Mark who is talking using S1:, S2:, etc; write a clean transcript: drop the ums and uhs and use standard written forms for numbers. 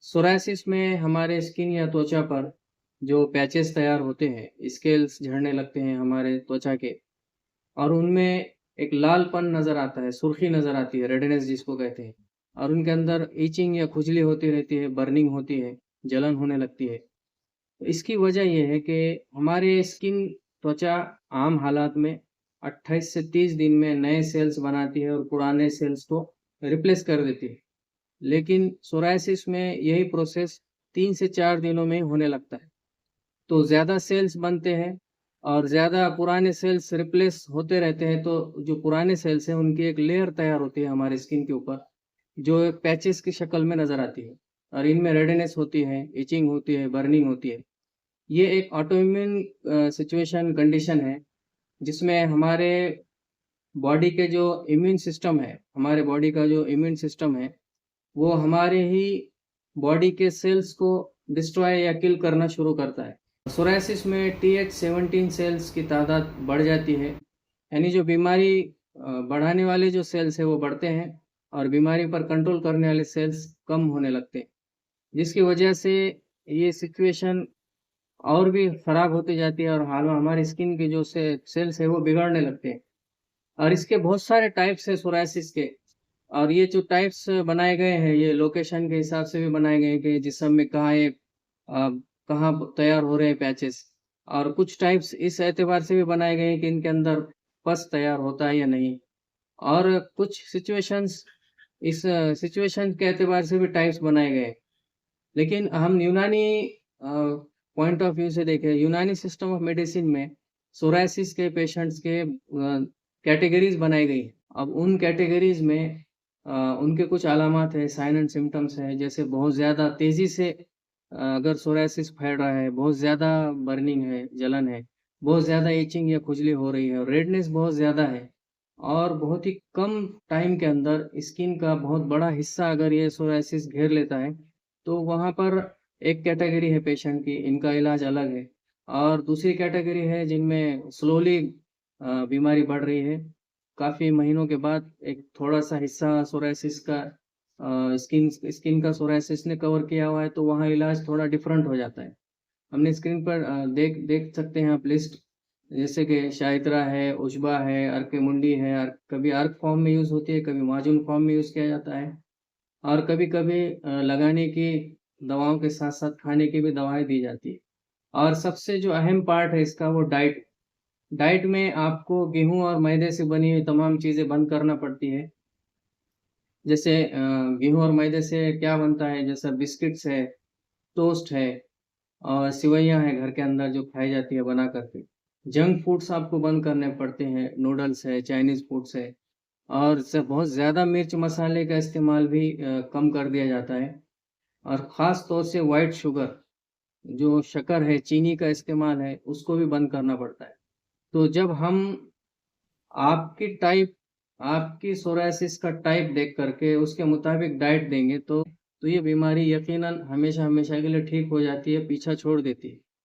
S1: Psoriasis में हमारे skin या त्वचा पर जो पैचेस तैयार होते हैं, स्केल्स झड़ने लगते हैं हमारे त्वचा के और उनमें एक लालपन नज़र आता है, सुर्खी नज़र आती है, रेडनेस जिसको कहते हैं और उनके अंदर इचिंग या खुजली होती रहती है, बर्निंग होती है, जलन होने लगती है। तो इसकी वजह ये है कि हमारे स्किन त्वचा आम हालात में 28 से 30 दिन में नए सेल्स बनाती है और पुराने सेल्स को रिप्लेस कर देती है। लेकिन सोरायसिस में यही प्रोसेस 3 से 4 दिनों में होने लगता है। तो ज़्यादा सेल्स बनते हैं और ज़्यादा पुराने सेल्स रिप्लेस होते रहते हैं, तो जो पुराने सेल्स हैं, उनकी एक लेयर तैयार होती है हमारे स्किन के ऊपर, जो एक पैचेस की शक्ल में नज़र आती है और इनमें रेडनेस होती है, इचिंग होती है, बर्निंग होती है। ये एक ऑटोइम्यून सिचुएशन कंडीशन है, जिसमें हमारे बॉडी के जो इम्यून सिस्टम है, हमारे बॉडी का जो इम्यून सिस्टम है, वो हमारे ही बॉडी के सेल्स को डिस्ट्रॉय या किल करना शुरू करता है। सोरायसिस में TH17 सेल्स की तादाद बढ़ जाती है, यानी जो बीमारी बढ़ाने वाले जो सेल्स हैं वो बढ़ते हैं और बीमारी पर कंट्रोल करने वाले सेल्स कम होने लगते हैं, जिसकी वजह से ये सिचुएशन और भी ख़राब होती जाती है और हाल में हमारी स्किन के जो सेल्स है वो बिगड़ने लगते हैं। और इसके बहुत सारे टाइप्स हैं सोरायसिस के और ये जो टाइप्स बनाए गए हैं, ये लोकेशन के हिसाब से भी बनाए गए हैं कि जिस्म में कहाँ ये कहाँ तैयार हो रहे हैं पैचेस और कुछ टाइप्स इस एतबार से भी बनाए गए हैं कि इनके अंदर पस तैयार होता है या नहीं और कुछ सिचुएशंस इस सिचुएशन के एतबार से भी टाइप्स बनाए गए हैं। लेकिन हम यूनानी पॉइंट ऑफ व्यू से देखें, यूनानी सिस्टम ऑफ मेडिसिन में सोरायसिस के पेशेंट्स के कैटेगरीज बनाई गई हैं। अब उन कैटेगरीज में उनके कुछ अलामात है, साइन एंड सिम्टम्स है, जैसे बहुत ज़्यादा तेज़ी से अगर सोरायसिस फैल रहा है, बहुत ज़्यादा बर्निंग है, जलन है, बहुत ज़्यादा इचिंग या खुजली हो रही है, रेडनेस बहुत ज़्यादा है और बहुत ही कम टाइम के अंदर स्किन का बहुत बड़ा हिस्सा अगर ये सोरायसिस घेर लेता है, तो वहाँ पर एक कैटेगरी है पेशेंट की, इनका इलाज अलग है और दूसरी कैटेगरी है जिनमें स्लोली बीमारी बढ़ रही है। काफ़ी महीनों के बाद एक थोड़ा-सा हिस्सा सोरायसिस का स्किन स्किन का सोरायसिस ने कवर किया हुआ है, तो वहाँ इलाज थोड़ा डिफरेंट हो जाता है। हमने स्क्रीन पर देख देख सकते हैं आप लिस्ट, जैसे कि शाइत्रा है, उजबा है, अर्केमुंडी है, कभी अर्क फॉर्म में यूज़ होती है, कभी माजून फॉर्म में यूज़ किया जाता है और कभी-कभी लगाने की दवाओं के साथ-साथ खाने की भी दवाएँ दी जाती है। और सबसे जो अहम पार्ट है इसका वो डाइट। डाइट में आपको गेहूँ और मैदे से बनी हुई तमाम चीज़ें बंद करना पड़ती है। जैसे गेहूँ और मैदे से क्या बनता है, जैसे बिस्किट्स है, टोस्ट है और सिवइयाँ हैं घर के अंदर जो खाई जाती है बना कर के। जंक फूड्स आपको बंद करने पड़ते हैं, नूडल्स है, चाइनीज़ फूड्स है और बहुत ज़्यादा मिर्च मसाले का इस्तेमाल भी कम कर दिया जाता है और ख़ास तौर से व्हाइट शुगर, जो शक्कर है, चीनी का इस्तेमाल है, उसको भी बंद करना पड़ता है। तो जब हम आपकी टाइप आपकी सोरायसिस का टाइप देख कर के उसके मुताबिक डाइट देंगे, तो ये बीमारी यकीनन हमेशा-हमेशा के लिए ठीक हो जाती है, पीछा छोड़ देती है।